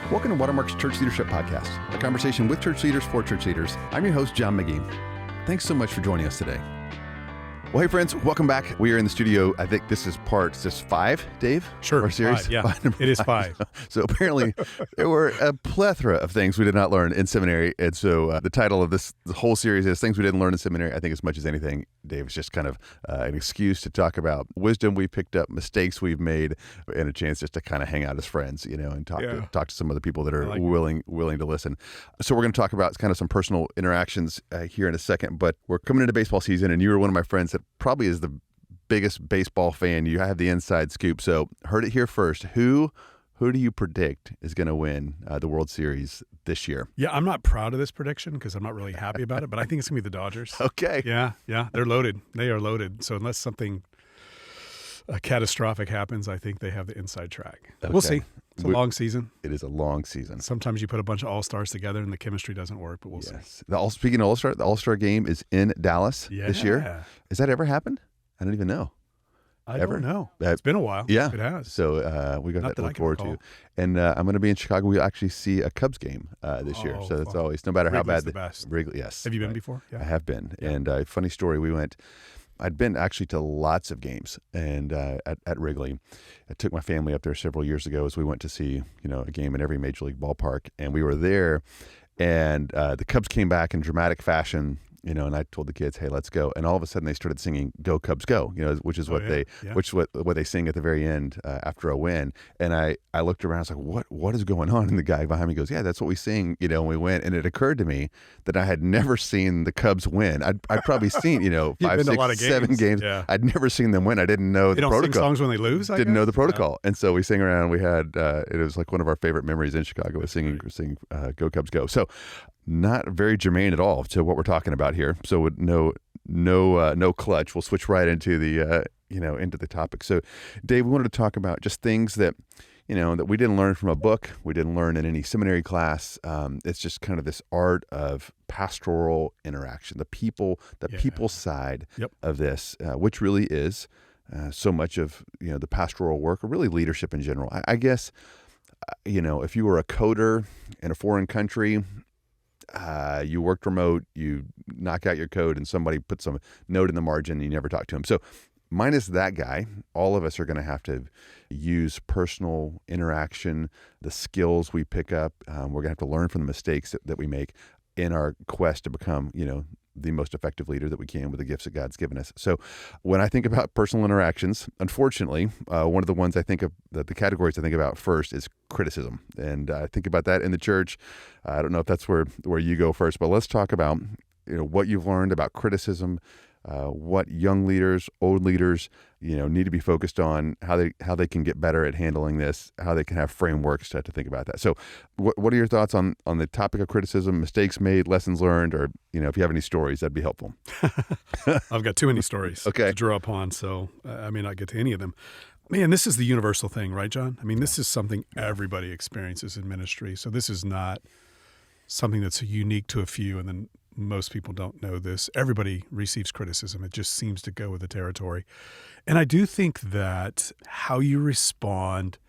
Welcome to Watermark's Church Leadership Podcast, a conversation with church leaders for church leaders. I'm your host, John McGee. Thanks so much for joining us today. Well, hey, friends, welcome back. We are in the studio. I think this is part 5, Dave? Sure. Our series? 5, yeah. It is 5. So apparently there were a plethora of things we did not learn in seminary. And so the title of the whole series is Things We Didn't Learn in Seminary. I think as much as anything, Dave, is just kind of an excuse to talk about wisdom we picked up, mistakes we've made, and a chance just to kind of hang out as friends, and talk to some of the people that are willing to listen. So we're going to talk about kind of some personal interactions here in a second, but we're coming into baseball season, and you were one of my friends that probably is the biggest baseball fan. You have the inside scoop. So heard it here first. Who do you predict is going to win the World Series this year? Yeah, I'm not proud of this prediction because I'm not really happy about it, but I think it's going to be the Dodgers. Okay. Yeah. They're loaded. They are loaded. So unless something catastrophic happens, I think they have the inside track. Okay. We'll see. It's a long season. It is a long season. Sometimes you put a bunch of all-stars together and the chemistry doesn't work, but we'll see. Speaking of all-star, the all-star game is in Dallas this year. Has that ever happened? I don't even know. I don't know. It's been a while. Yeah. It has. So we got that to look forward to. And I'm going to be in Chicago. We'll actually see a Cubs game this year. So that's always, no matter how bad. The best. Wrigley, yes. Have you been before? Yeah. I have been. Yeah. And funny story, I'd been actually to lots of games and at Wrigley. I took my family up there several years ago as we went to see, a game in every major league ballpark. And we were there, and the Cubs came back in dramatic fashion, and I told the kids, hey, let's go. And all of a sudden they started singing "Go Cubs Go," which is what they sing at the very end after a win. And I looked around, I was like, what is going on? And the guy behind me goes, yeah, that's what we sing, and we went. And it occurred to me that I had never seen the Cubs win. I'd probably seen, 5, 6, 7 games. Yeah. I'd never seen them win. I didn't know the protocol. They don't sing songs when they lose, Didn't know the protocol. Yeah. And so we sang around. We had, it was like one of our favorite memories in Chicago was singing "Go Cubs Go." So not very germane at all to what we're talking about here. So with no clutch, we'll switch right into the into the topic. So, Dave, we wanted to talk about just things that that we didn't learn from a book, we didn't learn in any seminary class. It's just kind of this art of pastoral interaction, the people side of this, which really is so much of the pastoral work, or really leadership in general. I guess if you were a coder in a foreign country. You worked remote, you knock out your code, and somebody puts some note in the margin and you never talk to him. So minus that guy, all of us are going to have to use personal interaction, the skills we pick up. We're going to have to learn from the mistakes that we make in our quest to become, the most effective leader that we can with the gifts that God's given us. So when I think about personal interactions, unfortunately, one of the ones I think of, the categories I think about first is criticism. And I think about that in the church. I don't know if that's where you go first, but let's talk about what you've learned about criticism, what young leaders, old leaders, need to be focused on, how they can get better at handling this, how they can have frameworks to think about that. So what are your thoughts on the topic of criticism, mistakes made, lessons learned, or, if you have any stories, that'd be helpful. I've got too many stories to draw upon, so I may not get to any of them. Man, this is the universal thing, right, John? I mean, this is something everybody experiences in ministry. So this is not something that's unique to a few, and then most people don't know this. Everybody receives criticism. It just seems to go with the territory. And I do think that how you respond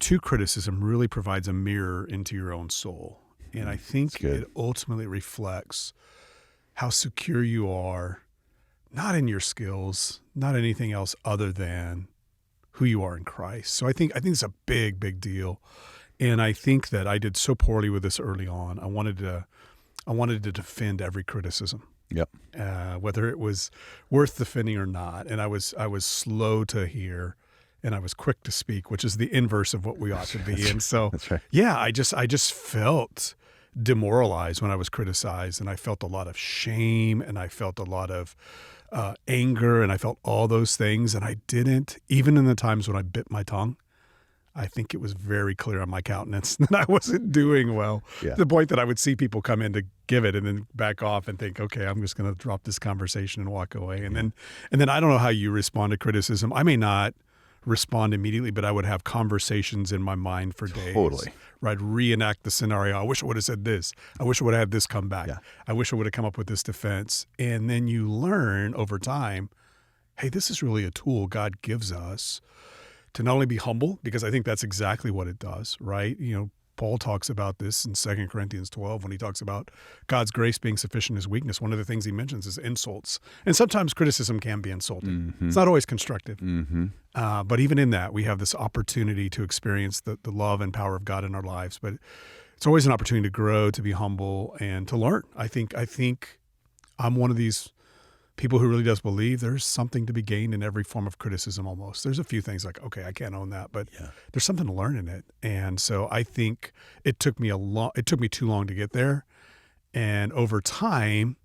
to criticism really provides a mirror into your own soul. And I think it ultimately reflects how secure you are, not in your skills, not anything else other than who you are in Christ. So I think it's a big, big deal. And I think that I did so poorly with this early on. I wanted to defend every criticism. Yep. Whether it was worth defending or not. And I was slow to hear, and I was quick to speak, which is the inverse of what we ought to be. And so, that's right. Yeah, I just felt demoralized when I was criticized, and I felt a lot of shame, and I felt a lot of anger, and I felt all those things. And I didn't, even in the times when I bit my tongue, I think it was very clear on my countenance that I wasn't doing well. Yeah. To the point that I would see people come in to give it and then back off and think, okay, I'm just going to drop this conversation and walk away. And then I don't know how you respond to criticism. I may not respond immediately, but I would have conversations in my mind for days. Totally. Right? Reenact the scenario. I wish I would have said this. I wish I would have had this come back. Yeah. I wish I would have come up with this defense. And then you learn over time, hey, this is really a tool God gives us to not only be humble, because I think that's exactly what it does, right? Paul talks about this in 2 Corinthians 12 when he talks about God's grace being sufficient in his weakness. One of the things he mentions is insults. And sometimes criticism can be insulting. It's not always constructive. But even in that, we have this opportunity to experience the love and power of God in our lives. But it's always an opportunity to grow, to be humble, and to learn. I think I'm one of these people who really does believe there's something to be gained in every form of criticism almost. There's a few things like, okay, I can't own that, but there's something to learn in it. And so I think it took me too long to get there. And over time,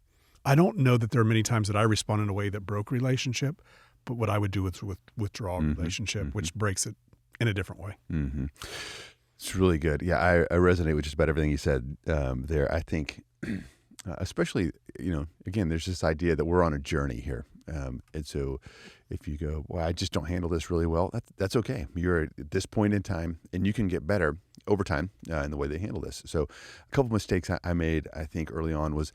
I don't know that there are many times that I respond in a way that broke relationship, but what I would do with withdraw relationship, which breaks it in a different way. It's really good. Yeah, I resonate with just about everything you said there. I think especially, again, there's this idea that we're on a journey here. And so if you go, well, I just don't handle this really well, that's okay. You're at this point in time, and you can get better over time in the way they handle this. So a couple of mistakes I made, I think, early on was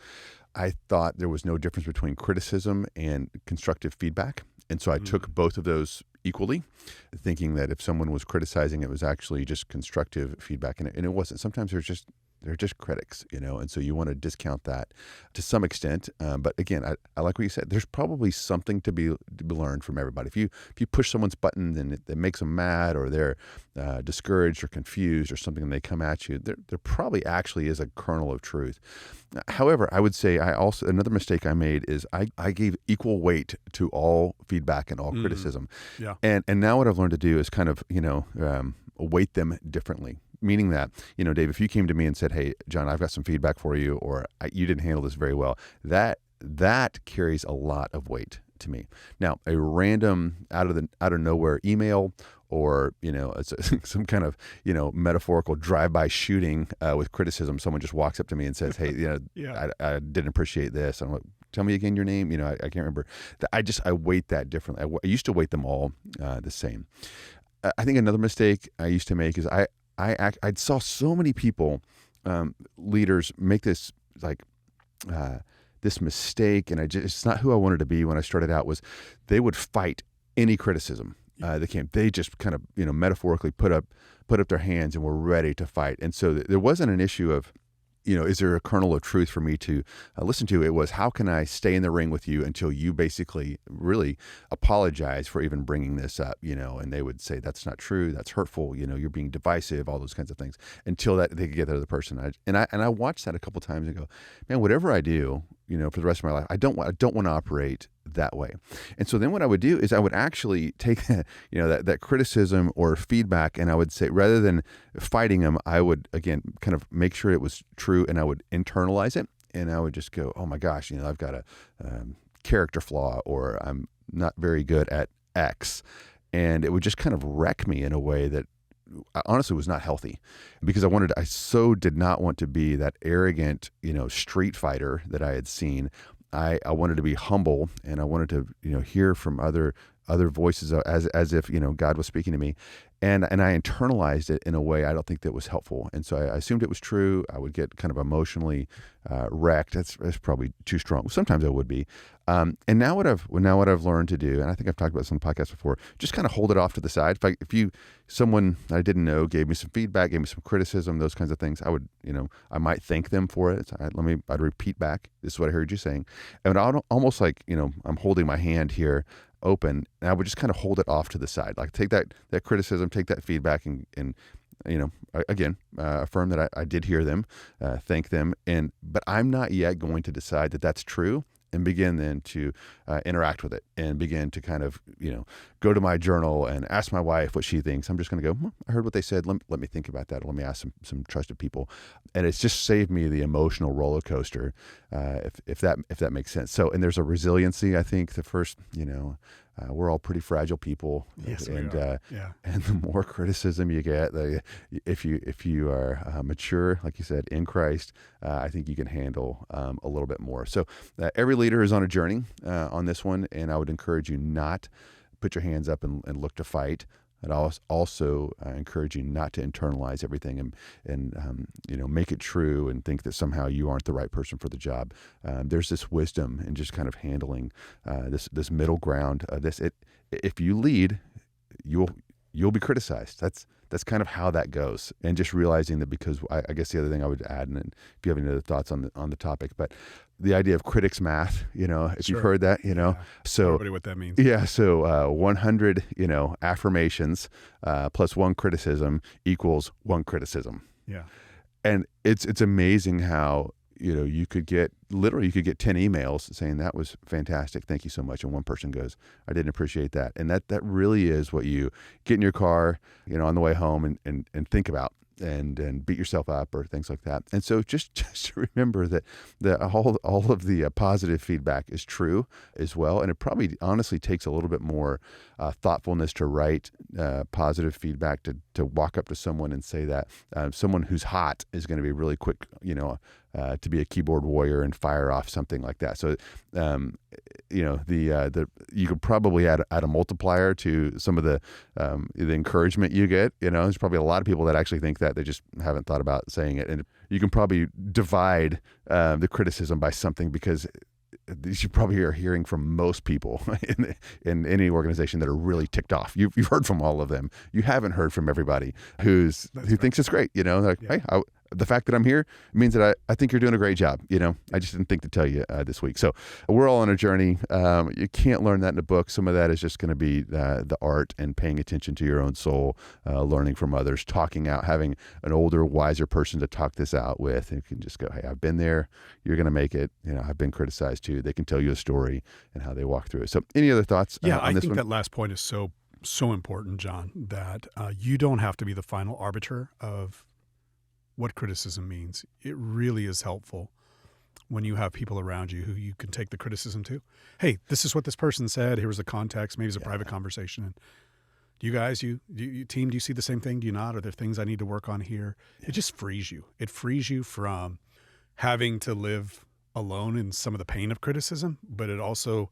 I thought there was no difference between criticism and constructive feedback. And so I took both of those equally, thinking that if someone was criticizing, it was actually just constructive feedback. And it wasn't. Sometimes they're just critics, and so you want to discount that to some extent. But again, I like what you said. There's probably something to be learned from everybody. If you push someone's button and it makes them mad, or they're discouraged or confused or something, and they come at you, there probably actually is a kernel of truth. However, I would say another mistake I made is I gave equal weight to all feedback and all criticism. Yeah. And now what I've learned to do is kind of weight them differently. Meaning that, Dave, if you came to me and said, hey, John, I've got some feedback for you, or you didn't handle this very well, that carries a lot of weight to me. Now, a random out of nowhere email, or it's some kind of metaphorical drive-by shooting with criticism. Someone just walks up to me and says, hey, I didn't appreciate this. I'm like, tell me again your name. I can't remember. I weight that differently. I used to weight them all the same. I think another mistake I used to make is I saw so many people, leaders, make this this mistake, and it's not who I wanted to be when I started out. Was they would fight any criticism that came. They just kind of metaphorically put up their hands and were ready to fight. And so there wasn't an issue of is there a kernel of truth for me to listen to? It was, how can I stay in the ring with you until you basically really apologize for even bringing this up, and they would say, that's not true, that's hurtful, you're being divisive, all those kinds of things, until that they could get the other person. I watched that a couple times and go, man, whatever I do, for the rest of my life, I don't want to operate that way. And so then what I would do is I would actually take that criticism or feedback, and I would say, rather than fighting them, I would, again, kind of make sure it was true, and I would internalize it, and I would just go, oh my gosh, I've got a character flaw, or I'm not very good at X. And it would just kind of wreck me in a way that honestly was not healthy, because I so did not want to be that arrogant, street fighter that I had seen. I wanted to be humble, and I wanted to, hear from other voices as if, God was speaking to me. And I internalized it in a way I don't think that was helpful. And so I assumed it was true. I would get kind of emotionally wrecked. That's probably too strong. Sometimes I would be. And now what I've learned to do, and I think I've talked about this on the podcast before, just kind of hold it off to the side. If someone I didn't know gave me some feedback, gave me some criticism, those kinds of things, I would, I might thank them for it. I'd repeat back, this is what I heard you saying. And I'd almost like, I'm holding my hand here open, and I would just kind of hold it off to the side, like take that criticism, take that feedback, and again, affirm that I did hear them, thank them, but I'm not yet going to decide that that's true, and begin then to interact with it, and begin to kind of go to my journal and ask my wife what she thinks. I'm just going to go, I heard what they said. Let me think about that. Let me ask some trusted people, and it's just saved me the emotional roller coaster, if that makes sense. So, and there's a resiliency. I think the first, we're all pretty fragile people, yes, and we are. Yeah. And the more criticism you get, if you are mature, like you said, in Christ, I think you can handle a little bit more. So every leader is on a journey on this one, and I would encourage you not put your hands up and look to fight. I'd also encourage you not to internalize everything and make it true and think that somehow you aren't the right person for the job. There's this wisdom in just kind of handling this middle ground. If you lead, you'll be criticized. that's kind of how that goes. And just realizing that, because I guess the other thing I would add, and then if you have any other thoughts on the topic, but the idea of critics math, if you've heard that, so everybody what that means. Yeah. So 100, affirmations plus one criticism equals one criticism. Yeah. And it's amazing how, you could get 10 emails saying that was fantastic, thank you so much. And one person goes, I didn't appreciate that. And that really is what you get in your car, on the way home and think about and beat yourself up or things like that. And so just to remember that all of the positive feedback is true as well. And it probably honestly takes a little bit more thoughtfulness to write positive feedback, to walk up to someone and say that. Someone who's hot is going to be really quick, to be a keyboard warrior and fire off something like that. So, you could probably add a multiplier to some of the encouragement you get. There's probably a lot of people that actually think that they just haven't thought about saying it. And you can probably divide the criticism by something, because you probably are hearing from most people in any organization that are really ticked off. You've heard from all of them. You haven't heard from everybody who thinks it's great. Hey, the fact that I'm here means that I think you're doing a great job. I just didn't think to tell you this week. So we're all on a journey. You can't learn that in a book. Some of that is just going to be the art and paying attention to your own soul, learning from others, talking out, having an older, wiser person to talk this out with. And you can just go, hey, I've been there. You're going to make it. I've been criticized too. They can tell you a story and how they walk through it. So any other thoughts on this one? I think that last point is so important, John, that you don't have to be the final arbiter of what criticism means. It really is helpful when you have people around you who you can take the criticism to. Hey, this is what this person said. Here's the context. Maybe it's a private conversation. And you guys, you team, do you see the same thing? Do you not? Are there things I need to work on here? Yeah. It just frees you. It frees you from having to live alone in some of the pain of criticism, but it also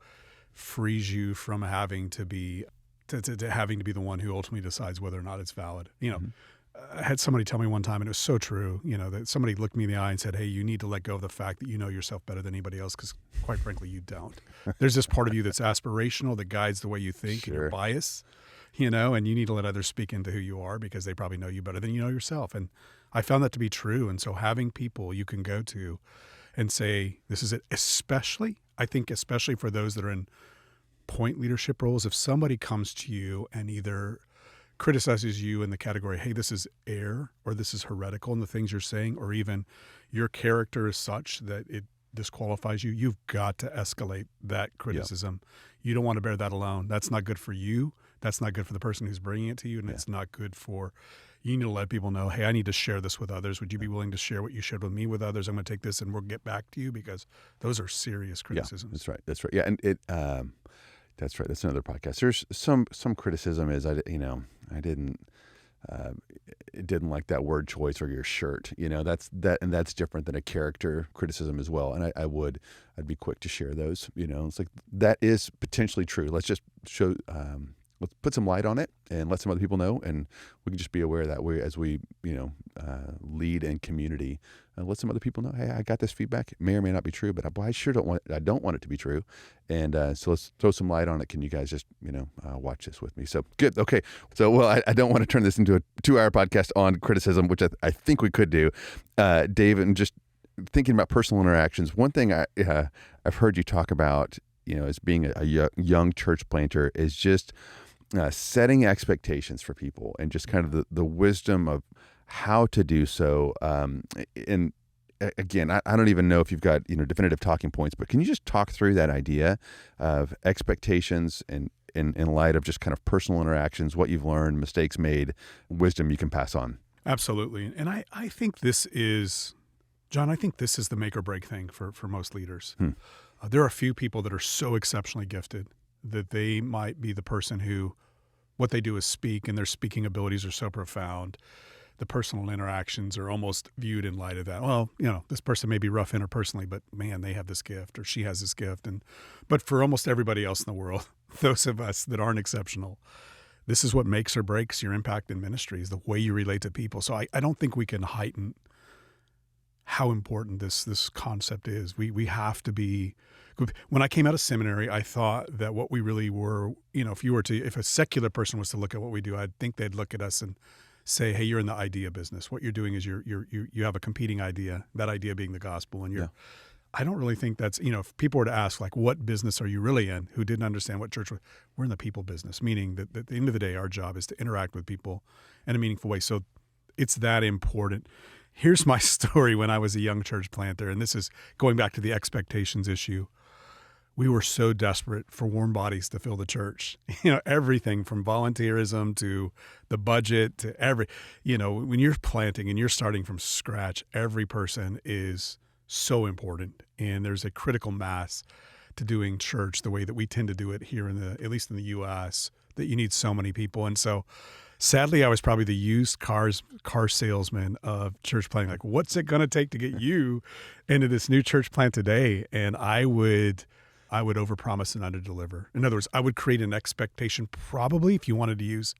frees you from having to be the one who ultimately decides whether or not it's valid. I had somebody tell me one time, and it was so true, that somebody looked me in the eye and said, hey, you need to let go of the fact that you know yourself better than anybody else, because quite frankly, you don't. There's this part of you that's aspirational, that guides the way you think, and your bias, and you need to let others speak into who you are, because they probably know you better than you know yourself. And I found that to be true. And so having people you can go to and say, this is it, especially for those that are in point leadership roles, if somebody comes to you and either criticizes you in the category, hey, this is error, or this is heretical in the things you're saying, or even your character is such that it disqualifies you, you've got to escalate that criticism. You don't want to bear that alone. That's not good for you. That's not good for the person who's bringing it to you. And it's not good for, you need to let people know, hey, I need to share this with others. Would you be willing to share what you shared with me with others? I'm going to take this and we'll get back to you, because those are serious criticisms. Yeah, that's right. Yeah. And that's right. That's another podcast. There's some criticism is, I didn't like that word choice or your shirt. That's different than a character criticism as well. And I'd be quick to share those. It's like that is potentially true. Let's just show. Let's put some light on it and let some other people know, and we can just be aware of that as we lead in community. Let some other people know, hey, I got this feedback. It may or may not be true, but I sure don't want it to be true. And so let's throw some light on it. Can you guys just watch this with me? So good. Okay. So I don't want to turn this into a 2-hour podcast on criticism, which I think we could do, Dave. And just thinking about personal interactions, one thing I've heard you talk about, as being a young church planter, is just setting expectations for people, and just kind of the wisdom of how to do so. And again, I don't even know if you've got definitive talking points, but can you just talk through that idea of expectations and in light of just kind of personal interactions, what you've learned, mistakes made, wisdom you can pass on? Absolutely. And I think this is, John, the make or break thing for most leaders. There are a few people that are so exceptionally gifted that they might be the person who, what they do is speak, and their speaking abilities are so profound. The personal interactions are almost viewed in light of that. Well, this person may be rough interpersonally, but man, they have this gift, or she has this gift. But for almost everybody else in the world, those of us that aren't exceptional, this is what makes or breaks your impact in ministry, is the way you relate to people. So I don't think we can heighten how important this concept is. We have to be. When I came out of seminary, I thought that what we really were, if a secular person was to look at what we do, I'd think they'd look at us and say, hey, you're in the idea business. What you're doing is you have a competing idea, that idea being the gospel. And I don't really think that's, if people were to ask, like, what business are you really in, who didn't understand what church was, we're in the people business, meaning that at the end of the day, our job is to interact with people in a meaningful way. So it's that important. Here's my story when I was a young church planter, and this is going back to the expectations issue. We were so desperate for warm bodies to fill the church. Everything from volunteerism to the budget to when you're planting and you're starting from scratch, every person is so important. And there's a critical mass to doing church the way that we tend to do it here at least in the U.S., that you need so many people. And so sadly, I was probably the used car salesman of church planting. Like, what's it going to take to get you into this new church plant today? And I would overpromise and underdeliver. In other words, I would create an expectation, probably, if you wanted to use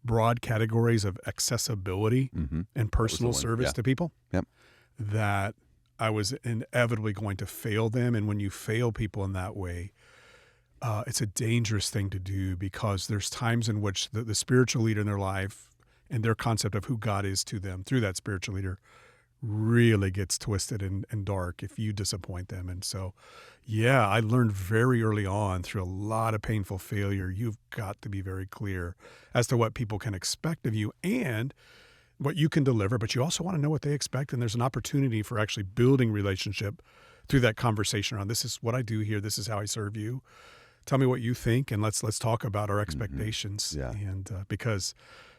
broad categories of accessibility and personal service to people, that I was inevitably going to fail them. And when you fail people in that way, it's a dangerous thing to do, because there's times in which the spiritual leader in their life and their concept of who God is to them through that spiritual leader really gets twisted and dark if you disappoint them. And so, I learned very early on through a lot of painful failure, you've got to be very clear as to what people can expect of you and what you can deliver, but you also want to know what they expect. And there's an opportunity for actually building relationship through that conversation around, this is what I do here, this is how I serve you. Tell me what you think, and let's talk about our expectations. And because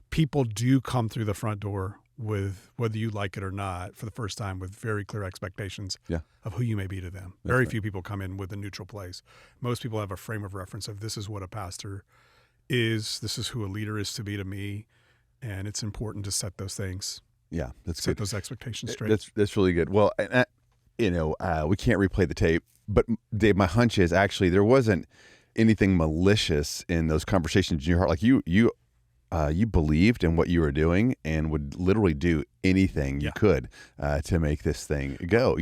people do come through the front door with, whether you like it or not, for the first time with very clear expectations of who you may be to them. Very few people come in with a neutral place. Most people have a frame of reference of, this is what a pastor is, this is who a leader is to be to me, and it's important to set those things. Yeah, that's set good. Those expectations straight. That's really good. Well, we can't replay the tape, but Dave, my hunch is actually there wasn't anything malicious in those conversations in your heart. Like you believed in what you were doing and would literally do anything you could to make this thing go.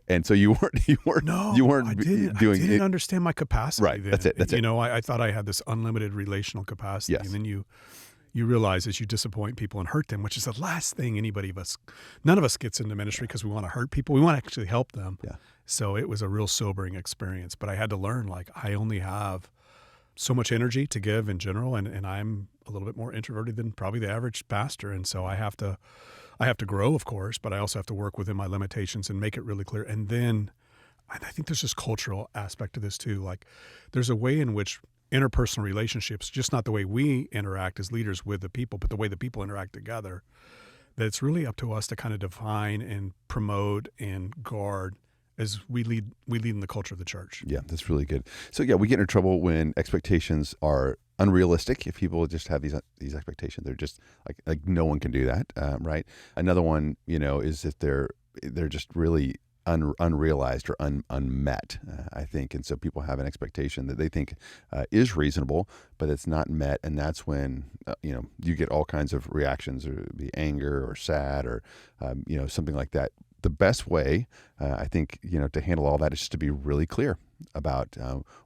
And so you weren't I didn't understand my capacity. Right. Then. That's it. I thought I had this unlimited relational capacity, and then you realize as you disappoint people and hurt them, which is the last thing none of us gets into ministry because we want to hurt people. We want to actually help them. Yeah. So it was a real sobering experience, but I had to learn, like, I only have so much energy to give in general. And I'm a little bit more introverted than probably the average pastor. And so I have to grow, of course, but I also have to work within my limitations and make it really clear. And then I think there's this cultural aspect to this too. Like, there's a way in which interpersonal relationships, just not the way we interact as leaders with the people, but the way the people interact together, that it's really up to us to kind of define and promote and guard as we lead in the culture of the church. Yeah, that's really good. So we get into trouble when expectations are unrealistic. If people just have these expectations, they're just like no one can do that, right? Another one, is if they're just really unrealized or unmet, I think. And so people have an expectation that they think is reasonable, but it's not met. And that's when, you get all kinds of reactions, or be anger or sad or, something like that. The best way, I think, to handle all that is just to be really clear about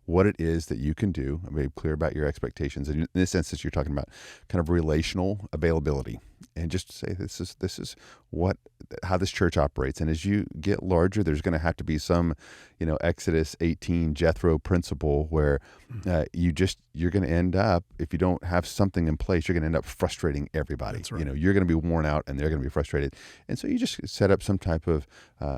what it is that you can do. Be clear about your expectations. And in this instance, you're talking about kind of relational availability, and just say this is how this church operates. And as you get larger, there's going to have to be some, Exodus 18 Jethro principle where you're going to end up, if you don't have something in place, you're going to end up frustrating everybody. That's right. You're going to be worn out and they're going to be frustrated. And so you just set up some type of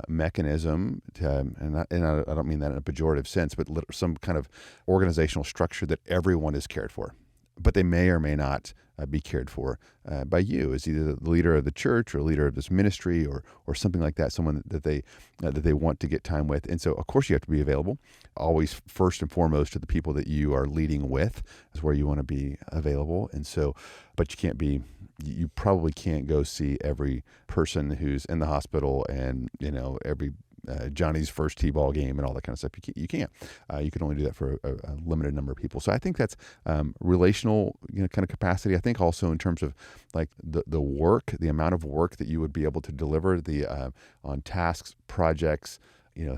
mechanism and I don't mean that in a pejorative sense, but some kind of organizational structure that everyone is cared for, but they may or may not be cared for by you as either the leader of the church or a leader of this ministry or something like that, someone that they want to get time with. And so, of course, you have to be available. Always first and foremost to the people that you are leading with is where you want to be available. And so, but you probably can't go see every person who's in the hospital and, every Johnny's first T-ball game and all that kind of stuff. You can't. You can only do that for a limited number of people. So I think that's relational, kind of capacity. I think also in terms of like the work, the amount of work that you would be able to deliver on tasks, projects,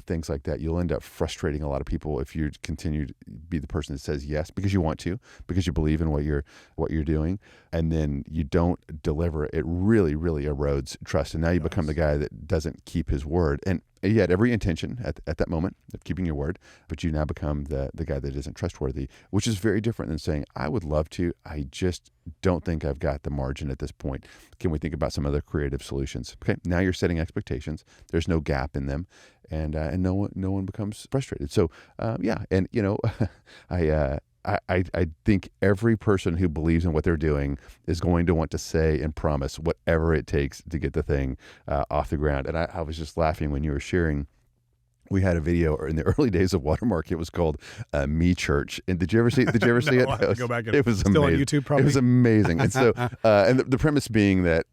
things like that. You'll end up frustrating a lot of people if you continue to be the person that says yes because you want to, because you believe in what you're doing, and then you don't deliver. It really, really erodes trust. And now you become the guy that doesn't keep his word. And you had every intention at that moment of keeping your word, but you now become the guy that isn't trustworthy, which is very different than saying, I would love to, I just don't think I've got the margin at this point. Can we think about some other creative solutions? Okay, now you're setting expectations. There's no gap in them, and no one becomes frustrated. So and I think every person who believes in what they're doing is going to want to say and promise whatever it takes to get the thing off the ground. And I was just laughing when you were sharing. We had a video in the early days of Watermark. It was called Me Church. And did you ever see it? No, I have to go back and it was still amazing. On YouTube, probably. It was amazing. And so, and the premise being that,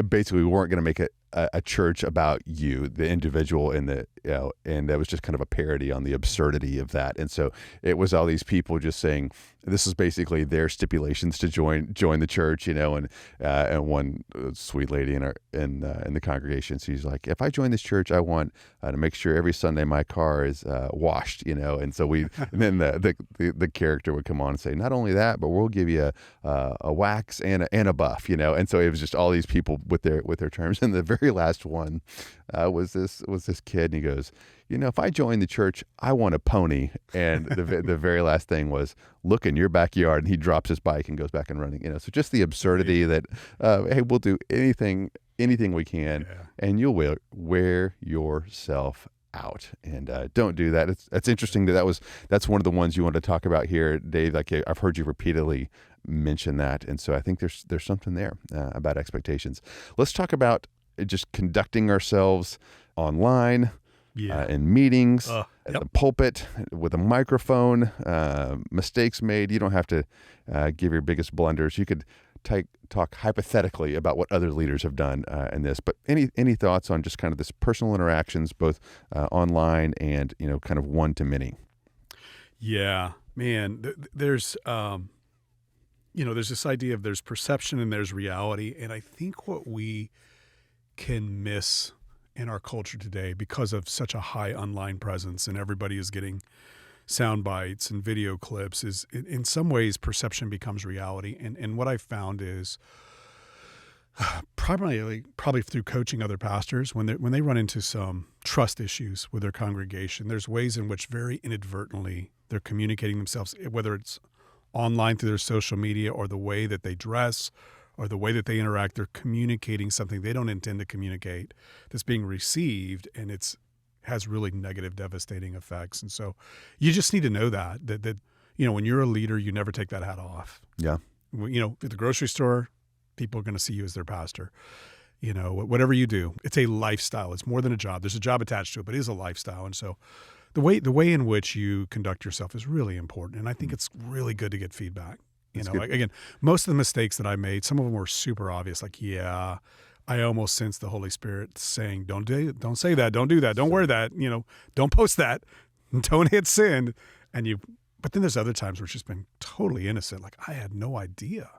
basically we weren't going to make a church about you, the individual, and that was just kind of a parody on the absurdity of that. And so it was all these people just saying, this is basically their stipulations to join the church, and one sweet lady in the congregation, she's like, if I join this church, I want to make sure every Sunday my car is washed, and so and then the character would come on and say, not only that, but we'll give you a wax and a buff, and so it was just all these people with their terms. And the very last one was this kid, and he goes, if I join the church, I want a pony. And the very last thing was, look in your backyard, and he drops his bike and goes back and running. So just the absurdity that, hey, we'll do anything we can, and you'll wear yourself out. And don't do that. That's interesting that's one of the ones you want to talk about here, Dave. Like, I've heard you repeatedly mention that, and so I think there's something there about expectations. Let's talk about just conducting ourselves online. In meetings, at the pulpit, with a microphone, mistakes made. You don't have to give your biggest blunders. You could talk hypothetically about what other leaders have done in this. But any thoughts on just kind of this personal interactions, both online and kind of one to many? Yeah, man. There's there's this idea of there's perception and there's reality, and I think what we can miss in our culture today, because of such a high online presence and everybody is getting sound bites and video clips, is in some ways perception becomes reality. And what I've found is probably through coaching other pastors, when they run into some trust issues with their congregation, there's ways in which very inadvertently they're communicating themselves, whether it's online through their social media or the way that they dress or the way that they interact, they're communicating something they don't intend to communicate that's being received, and has really negative, devastating effects. And so you just need to know that when you're a leader, you never take that hat off. Yeah. At the grocery store, people are going to see you as their pastor. Whatever you do, it's a lifestyle. It's more than a job. There's a job attached to it, but it is a lifestyle. And so the way in which you conduct yourself is really important. And I think it's really good to get feedback. Again, most of the mistakes that I made, some of them were super obvious. Like, I almost sensed the Holy Spirit saying, don't say that, don't do that, don't wear that, don't post that, don't hit send. But then there's other times where it's just been totally innocent. Like, I had no idea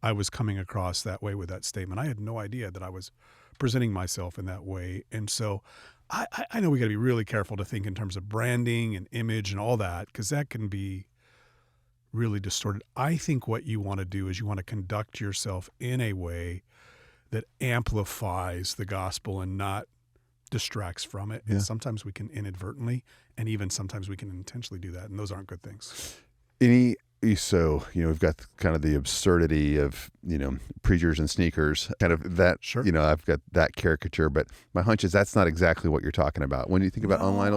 I was coming across that way with that statement. I had no idea that I was presenting myself in that way. And so I know we got to be really careful to think in terms of branding and image and all that, because that can be really distorted. I think what you want to do is you want to conduct yourself in a way that amplifies the gospel and not distracts from it. Yeah. And sometimes we can inadvertently, and even sometimes we can intentionally do that, and those aren't good things. So, we've got kind of the absurdity of, preachers and sneakers, kind of that, sure. I've got that caricature, but my hunch is that's not exactly what you're talking about. When you think about online,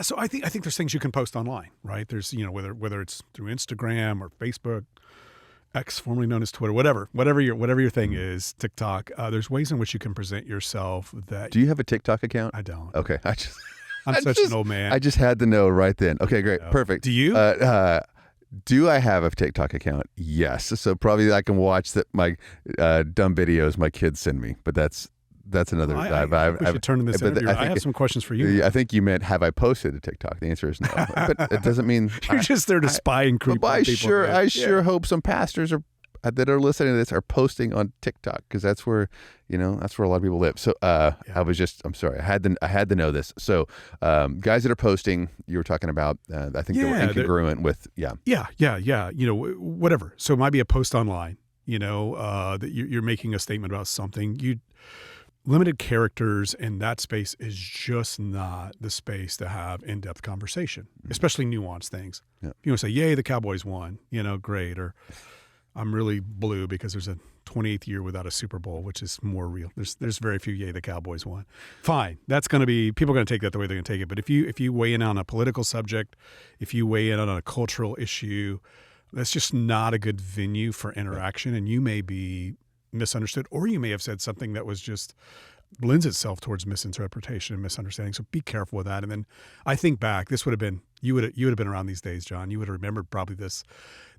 so I think there's things you can post online, right? There's, whether it's through Instagram or Facebook, X, formerly known as Twitter, whatever your thing is, TikTok, there's ways in which you can present yourself that. Do you have a TikTok account? I don't. Okay. I'm such an old man. I just had to know right then. Okay, great. Perfect. Do you? Do I have a TikTok account? Yes. So probably I can watch my dumb videos my kids send me, but that's another. We should turn in this interview. I have some questions for you. I think you meant, have I posted a TikTok? The answer is no. But it doesn't mean you're just there to spy and creep on people. I sure hope some pastors are that are listening to this are posting on TikTok, because that's where a lot of people live. So I'm sorry, I had to know this. So guys that are posting, you were talking about, I think they were incongruent with, whatever. So it might be a post online, that you're making a statement about something. Limited characters in that space is just not the space to have in-depth conversation, especially nuanced things. Yeah. If you want to say, yay, the Cowboys won, great. Or I'm really blue because there's a 28th year without a Super Bowl, which is more real. There's very few, yay, the Cowboys won. Fine. That's going to be, people are going to take that the way they're going to take it. But if you weigh in on a political subject, if you weigh in on a cultural issue, that's just not a good venue for interaction. And you may be misunderstood, or you may have said something that was just lends itself towards misinterpretation and misunderstanding. So be careful with that. And then I think back, this would have been, you would have been around these days, John. You would have remembered probably this.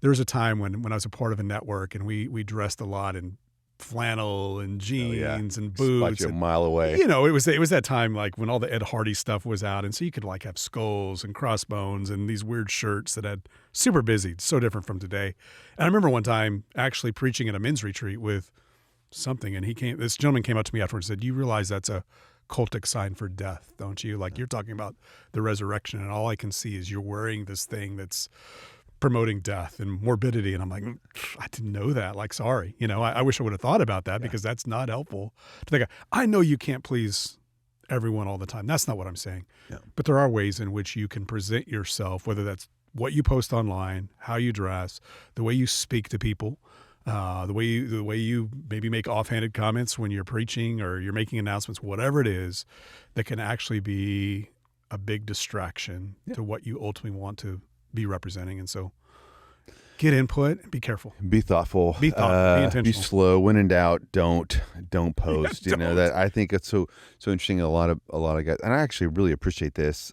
There was a time when I was a part of a network, and we dressed a lot in flannel and jeans and boots. Spot you a mile away. It was that time like when all the Ed Hardy stuff was out, and so you could like have skulls and crossbones and these weird shirts that had super busy, so different from today. And I remember one time actually preaching at a men's retreat with something, and this gentleman came up to me afterwards and said, "You realize that's a cultic sign for death, don't you? Like, you're talking about the resurrection, and all I can see is you're wearing this thing that's promoting death and morbidity." And I'm like, I didn't know that. Like, sorry. I wish I would have thought about that, because that's not helpful to think. I know you can't please everyone all the time. That's not what I'm saying. Yeah. But there are ways in which you can present yourself, whether that's what you post online, how you dress, the way you speak to people, the way you maybe make offhanded comments when you're preaching or you're making announcements, whatever it is, that can actually be a big distraction to what you ultimately want to be representing. And so get input, be careful. Be thoughtful. Be intentional. Be slow. When in doubt, don't post. That I think it's so interesting. A lot of guys, and I actually really appreciate this.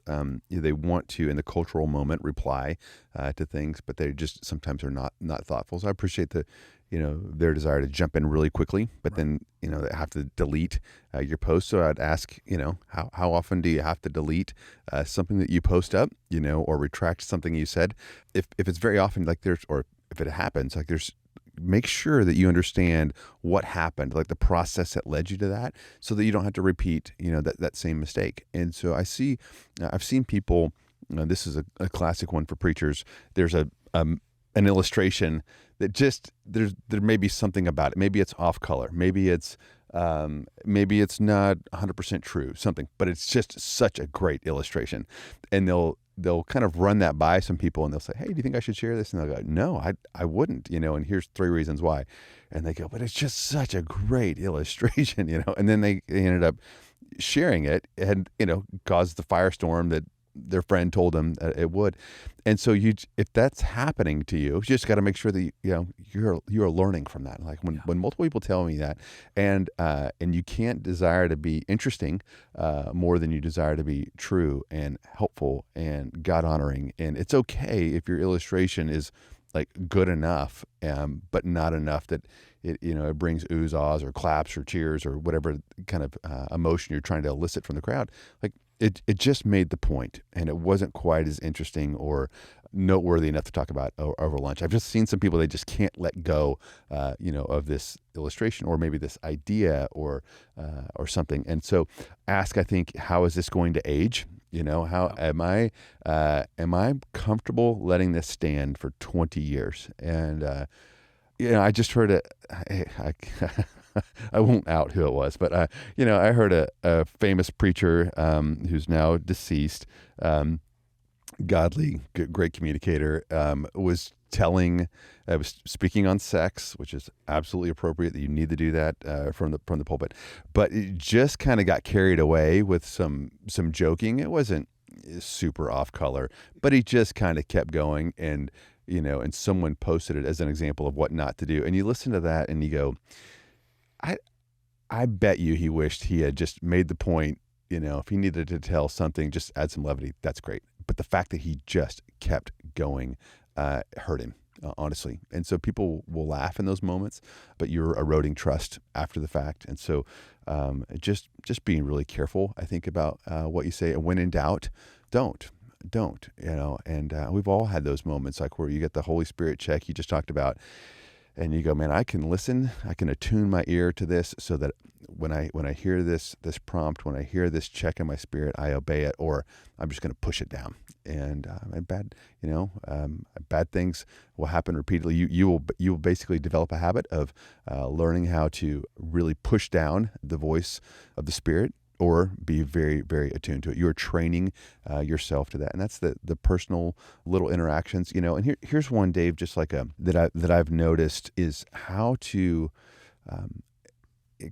They want to, in the cultural moment, reply to things, but they just sometimes are not thoughtful. So I appreciate their desire to jump in really quickly, but then they have to delete your post. So I'd ask, how often do you have to delete something that you post up, or retract something you said? If it's very often, or if it happens, make sure that you understand what happened, like the process that led you to that, so that you don't have to repeat, that same mistake. And so I've seen people. This is a classic one for preachers. There's an illustration that just there may be something about it. Maybe it's off color. Maybe it's not 100% true. Something, but it's just such a great illustration, and they'll kind of run that by some people, and they'll say, "Hey, do you think I should share this?" And they'll go, "No, I wouldn't." And here's 3 reasons why. And they go, "But it's just such a great illustration," And then they ended up sharing it, and caused the firestorm that their friend told them that it would. And so if that's happening to you just got to make sure that you're learning from that. Like when multiple people tell me that, and you can't desire to be interesting more than you desire to be true and helpful and God honoring. And it's okay if your illustration is like good enough, but not enough that it brings oohs, ahs, or claps or cheers or whatever kind of emotion you're trying to elicit from the crowd. Like it just made the point, and it wasn't quite as interesting or noteworthy enough to talk about over lunch. I've just seen some people, they just can't let go, of this illustration or maybe this idea or something. And so ask, I think, how is this going to age? How am I comfortable letting this stand for 20 years? And, I just heard I won't out who it was, but I heard a famous preacher who's now deceased, godly, great communicator, was speaking on sex, which is absolutely appropriate that you need to do that from the pulpit, but it just kind of got carried away with some joking. It wasn't super off color, but he just kind of kept going, and someone posted it as an example of what not to do. And you listen to that and you go, I bet you he wished he had just made the point. If he needed to tell something, just add some levity. That's great. But the fact that he just kept going hurt him, honestly. And so people will laugh in those moments, but you're eroding trust after the fact. And so just being really careful, I think, about what you say. And when in doubt, don't. And we've all had those moments, like where you get the Holy Spirit check you just talked about. and you go, man, I can listen, I can attune my ear to this so that when I hear this prompt, when I hear this check in my spirit, I obey it, or I'm just going to push it down. And bad things will happen repeatedly. You will basically develop a habit of learning how to really push down the voice of the Spirit, or be very, very attuned to it. You're training yourself to that, and that's the personal little interactions. And here's one, Dave, just like that I've noticed is how to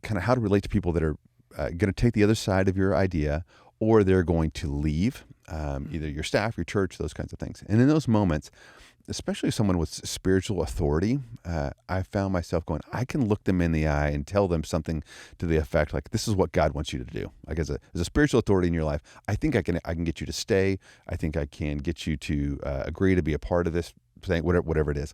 how to relate to people that are going to take the other side of your idea, or they're going to leave, either your staff, your church, those kinds of things. And in those moments, especially someone with spiritual authority, I found myself going, I can look them in the eye and tell them something to the effect like, this is what God wants you to do. Like as a spiritual authority in your life, I think I can get you to stay. I think I can get you to agree to be a part of this thing, whatever it is.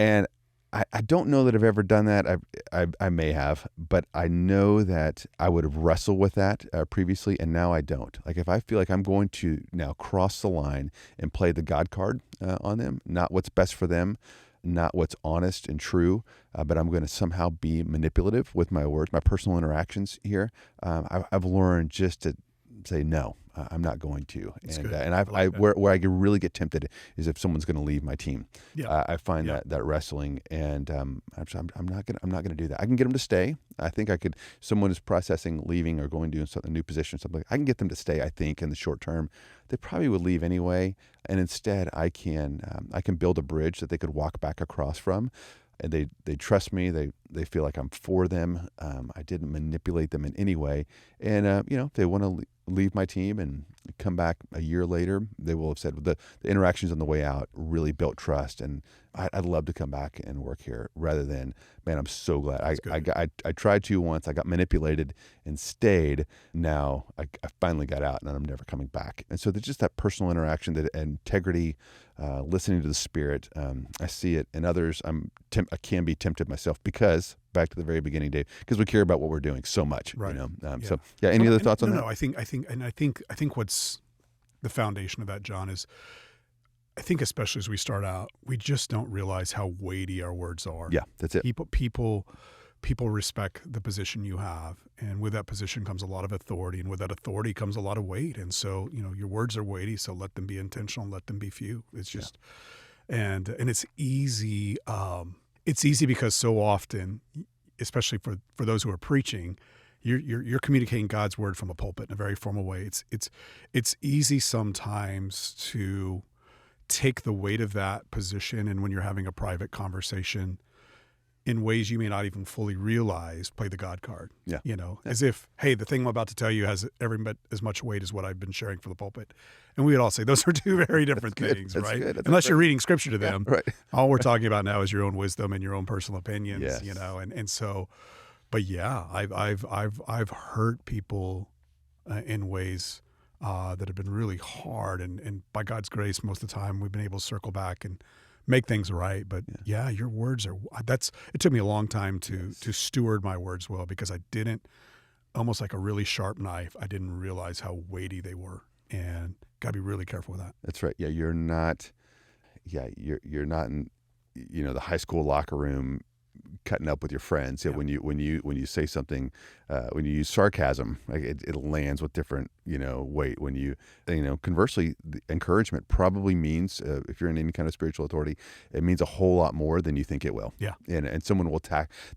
And I don't know that I've ever done that. I may have, but I know that I would have wrestled with that previously, and now I don't. Like if I feel like I'm going to now cross the line and play the God card on them, not what's best for them, not what's honest and true, but I'm going to somehow be manipulative with my words, my personal interactions here. I've learned just to say no. I'm not going to, where I can really get tempted is if someone's going to leave my team. Yeah. I find that wrestling, and I'm not gonna do that. I can get them to stay. I think I could. Someone is processing leaving or going to a new position, or something. I can get them to stay. I think in the short term, they probably would leave anyway, and instead I can build a bridge that they could walk back across from. And they trust me. They feel like I'm for them. I didn't manipulate them in any way. And if they want to leave my team and come back a year later, they will have said the interactions on the way out really built trust. And I'd love to come back and work here, rather than, man, I'm so glad. I tried to once. I got manipulated and stayed. Now I finally got out, and I'm never coming back. And so there's just that personal interaction, that integrity, listening to the Spirit. I see it in others. I can be tempted myself, because back to the very beginning, Dave, because we care about what we're doing so much. Right. So yeah. Any other thoughts on that? No. I think what's the foundation of that, John, is I think especially as we start out, we just don't realize how weighty our words are. Yeah, that's it. People respect the position you have, and with that position comes a lot of authority, and with that authority comes a lot of weight. And so, your words are weighty, so let them be intentional, let them be few. It's just, and it's easy. It's easy because so often, especially for those who are preaching, you're communicating God's word from a pulpit in a very formal way. It's easy sometimes to take the weight of that position, and when you're having a private conversation, in ways you may not even fully realize, play the God card. Yeah. As if, hey, the thing I'm about to tell you has every bit as much weight as what I've been sharing for the pulpit. And we would all say those are two very different things, right? Unless you're reading scripture to them. Yeah, right. All we're talking about now is your own wisdom and your own personal opinions, and so, but yeah, I've hurt people in ways that have been really hard, and by God's grace, most of the time we've been able to circle back and make things right. But your words are, it took me a long time to steward my words well, because I didn't, almost like a really sharp knife, I didn't realize how weighty they were, and got to be really careful with that. That's right. Yeah. You're not in, the high school locker room cutting up with your friends. When you say something, when you use sarcasm, like it lands with different weight. When conversely, the encouragement probably means, if you're in any kind of spiritual authority, it means a whole lot more than you think it will. Yeah. And someone will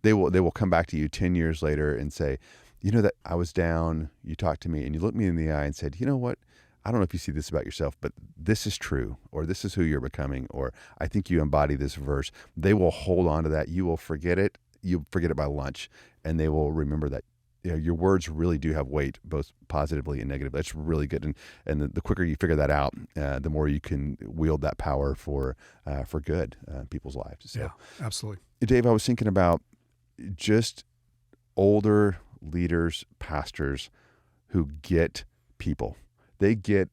they will come back to you 10 years later and say, that I was down, you talked to me, and you looked me in the eye and said, you know what? I don't know if you see this about yourself, but this is true, or this is who you're becoming, or I think you embody this verse. They will hold on to that. You will forget it. You'll forget it by lunch, and they will remember that your words really do have weight, both positively and negatively. That's really good. And the quicker you figure that out, the more you can wield that power for good in people's lives. So, yeah, absolutely. Dave, I was thinking about just older leaders, pastors who get people. They get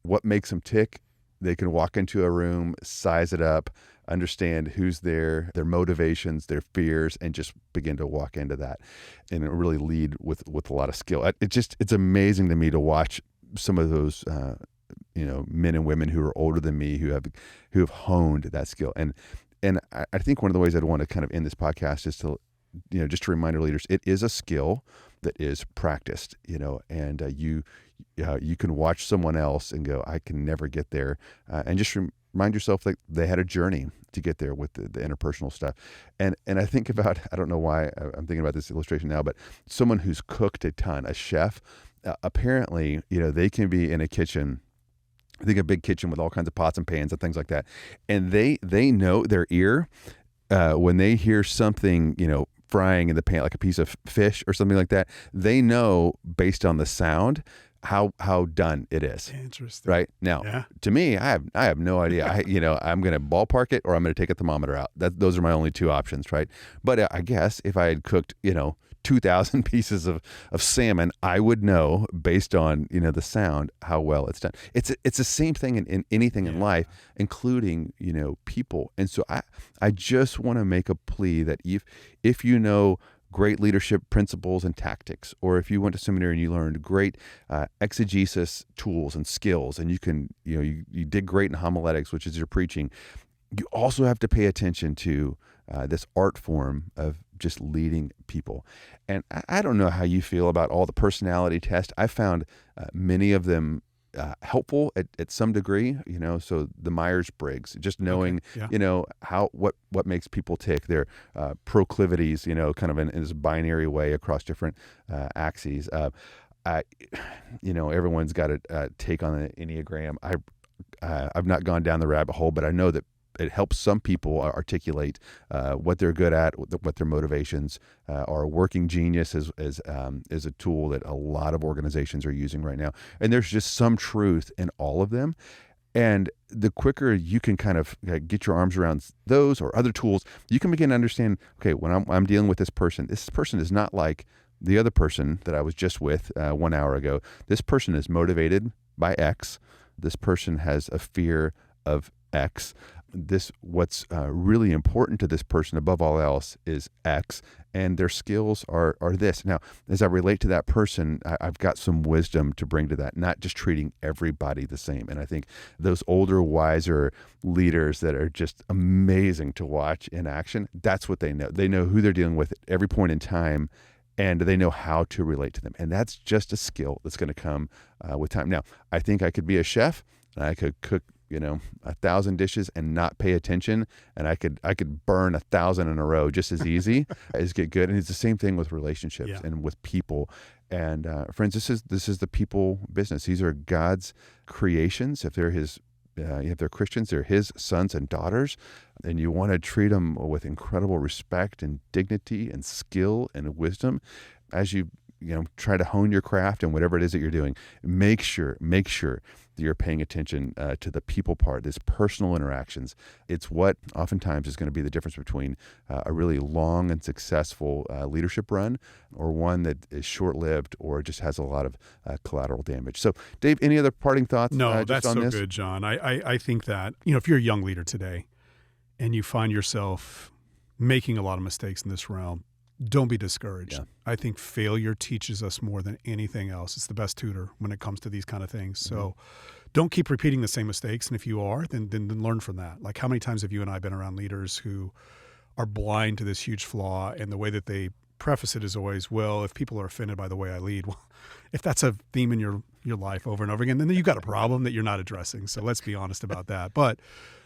what makes them tick. They can walk into a room, size it up, understand who's there, their motivations, their fears, and just begin to walk into that and really lead with a lot of skill. It's amazing to me to watch some of those men and women who are older than me who have honed that skill. And And I think one of the ways I'd want to kind of end this podcast is to, just to remind our leaders, it is a skill that is practiced, and you can watch someone else and go, I can never get there. And just remind yourself that they had a journey to get there with the interpersonal stuff. And I think about, I don't know why I'm thinking about this illustration now, but someone who's cooked a ton, a chef, apparently, they can be in a kitchen. I think a big kitchen with all kinds of pots and pans and things like that. And they know their ear, when they hear something, frying in the pan, like a piece of fish or something like that, they know based on the sound how done it is. Interesting. Right? Now, to me, I have no idea. I'm going to ballpark it or I'm going to take a thermometer out. Those are my only two options, right? But I guess if I had cooked, 2,000 pieces of salmon, I would know based on, the sound, how well it's done. It's the same thing in anything in life, including, people. And so I just want to make a plea that if you know great leadership principles and tactics, or if you went to seminary and you learned great exegesis tools and skills, and you can, you did great in homiletics, which is your preaching, you also have to pay attention to this art form of just leading people. And I don't know how you feel about all the personality tests. I found many of them helpful at some degree, so the Myers-Briggs, just knowing, what makes people tick, their proclivities, kind of in this binary way across different axes. Everyone's got a take on the Enneagram. I've not gone down the rabbit hole, but I know that it helps some people articulate what they're good at, what their motivations are. Working Genius is a tool that a lot of organizations are using right now. And there's just some truth in all of them. And the quicker you can kind of get your arms around those or other tools, you can begin to understand, okay, when I'm dealing with this person is not like the other person that I was just with 1 hour ago. This person is motivated by X. This person has a fear of X. What's really important to this person above all else is X, and their skills are this. Now, as I relate to that person, I've got some wisdom to bring to that, not just treating everybody the same. And I think those older, wiser leaders that are just amazing to watch in action, that's what they know. They know who they're dealing with at every point in time, and they know how to relate to them. And that's just a skill that's going to come with time. Now, I think I could be a chef, and I could cook 1,000 dishes and not pay attention, and I could burn 1,000 in a row just as easy as get good. And it's the same thing with relationships and with people. And friends, this is the people business. These are God's creations. If they're if they're Christians, they're His sons and daughters, and you want to treat them with incredible respect and dignity and skill and wisdom as you try to hone your craft and whatever it is that you're doing. Make sure that you're paying attention to the people part, this personal interactions. It's what oftentimes is going to be the difference between a really long and successful leadership run or one that is short-lived or just has a lot of collateral damage. So, Dave, any other parting thoughts? No, just that's on so this? good, John. I think that, if you're a young leader today and you find yourself making a lot of mistakes in this realm, don't be discouraged. Yeah. I think failure teaches us more than anything else. It's the best tutor when it comes to these kind of things. Mm-hmm. So don't keep repeating the same mistakes. And if you are, then learn from that. Like, how many times have you and I been around leaders who are blind to this huge flaw, and the way that they preface it is always, well, if people are offended by the way I lead, well, if that's a theme in your life over and over again, then you've got a problem that you're not addressing. So let's be honest about that. But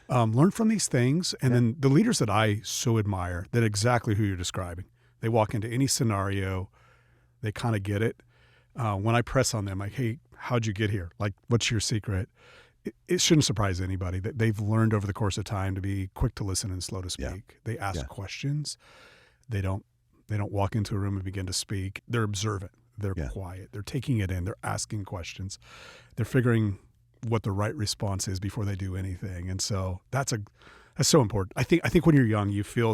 learn from these things. And then the leaders that I so admire, that exactly who you're describing. They walk into any scenario, they kind of get it. When I press on them, like, hey, how'd you get here? Like, what's your secret? It shouldn't surprise anybody that they've learned over the course of time to be quick to listen and slow to speak. Yeah. They ask questions. They don't walk into a room and begin to speak. They're observant. They're quiet. They're taking it in. They're asking questions. They're figuring what the right response is before they do anything. And so that's so important. I think when you're young, you feel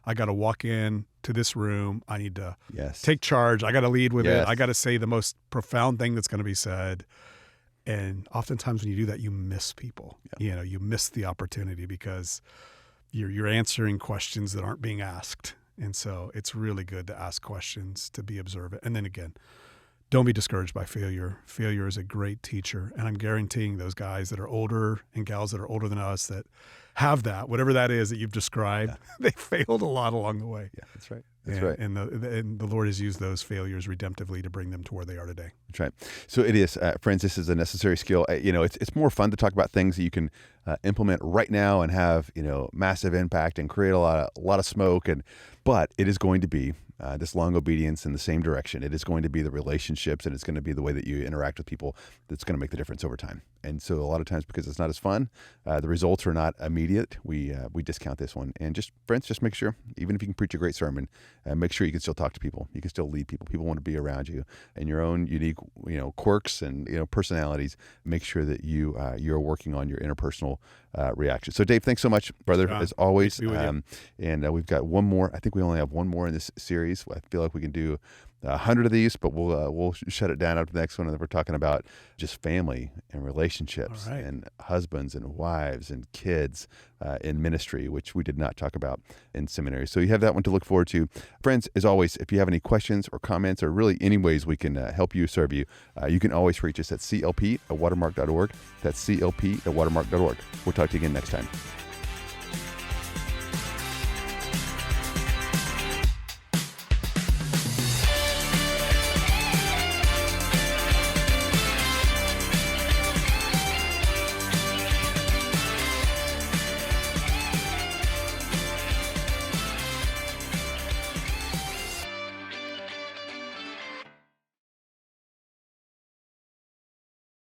I got to walk in to this room. I need to take charge. I got to lead with it. I got to say the most profound thing that's going to be said. And oftentimes when you do that, you miss people. Yeah. You miss the opportunity because you're answering questions that aren't being asked. And so it's really good to ask questions, to be observant. And then again, don't be discouraged by failure. Failure is a great teacher. And I'm guaranteeing those guys that are older and gals that are older than us that have that, whatever that is that you've described, they failed a lot along the way. Yeah, that's right. That's right. And the Lord has used those failures redemptively to bring them to where they are today. That's right. So it is, friends, this is a necessary skill. It's more fun to talk about things that you can implement right now and have, massive impact and create a lot of smoke. But it is going to be this long obedience in the same direction. It is going to be the relationships, and it's going to be the way that you interact with people that's going to make the difference over time. And so a lot of times, because it's not as fun, the results are not immediate. We discount this one. And friends, just make sure, even if you can preach a great sermon, make sure you can still talk to people. You can still lead people. People want to be around you, and your own unique, quirks and personalities. Make sure that you're working on your interpersonal reaction. So, Dave, thanks so much, brother, as always. And we've got one more. I think we only have one more in this series. I feel like we can do 100 of these, but we'll shut it down after the next one. And we're talking about just family and relationships and husbands and wives and kids in ministry, which we did not talk about in seminary. So you have that one to look forward to. Friends, as always, if you have any questions or comments or really any ways we can help you, serve you, you can always reach us at clp@watermark.org. That's clp@watermark.org. We'll talk to you again next time.